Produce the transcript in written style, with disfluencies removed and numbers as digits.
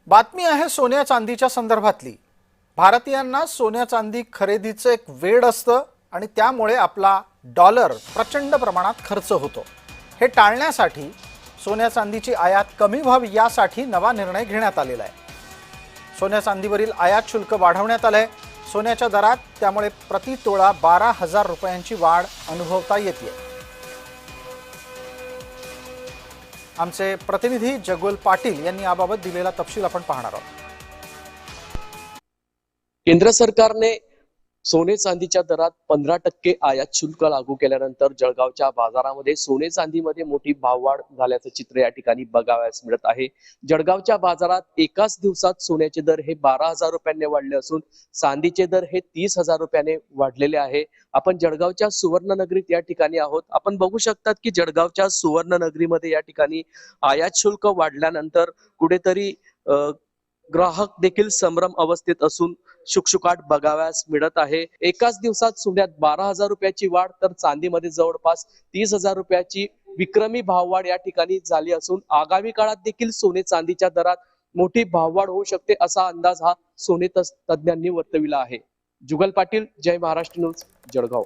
बातमी आहे सोन्या चांदीच्या संदर्भातली। भारतीयांना सोन्या चांदी खरेदीचं एक वेड असतं आणि त्यामुळे आपला डॉलर प्रचंड प्रमाणात खर्च होतो। हे टाळण्यासाठी सोन्या चांदीची आयात कमी व्हावी यासाठी नवा निर्णय घेण्यात आलेला आहे। सोन्या चांदीवरील आयात शुल्क वाढवण्यात आलंय। सोन्याच्या दरात त्यामुळे प्रति तोळा 12,000 रुपयांची वाढ अनुभवता येते। आमचे प्रतिनिधी जगोल पाटील यांनी याबाबत दिलेला तपशील आपण पाहणार आहोत। केंद्र सरकारने सोने चांदीच्या दरात 15% आयात शुल्क लागू केल्यानंतर जळगावच्या बाजारामध्ये सोने चांदीमध्ये मोठी भाववाढ झाल्याचं चित्र या ठिकाणी बघावयास मिळत आहे। जळगावच्या बाजारात एकाच दिवसात सोन्याचे दर हे 12,000 रुपयांनी वाढले असून चांदीचे दर हे 30,000 रुपयाने वाढलेले आहे। आपण जळगावच्या सुवर्णनगरीत या ठिकाणी आहोत। आपण बघू शकतात की जळगावच्या सुवर्णनगरीमध्ये या ठिकाणी आयात शुल्क वाढल्यानंतर कुठेतरी ग्राहक देखील संभ्रम अवस्थेत असून शुकशुकाट बघावयास मिळत आहे। एकाच दिवसात सोन्यात 12,000 रुपयाची वाढ तर चांदीमध्ये जवळपास 30,000 रुपयाची विक्रमी भाववाढ या ठिकाणी झाली असून आगामी काळात देखील सोने चांदीच्या दरात मोठी भाववाढ होऊ शकते असा अंदाज हा सोने तज्ञांनी वर्तविला आहे। जुगल पाटील, जय महाराष्ट्र न्यूज, जळगाव।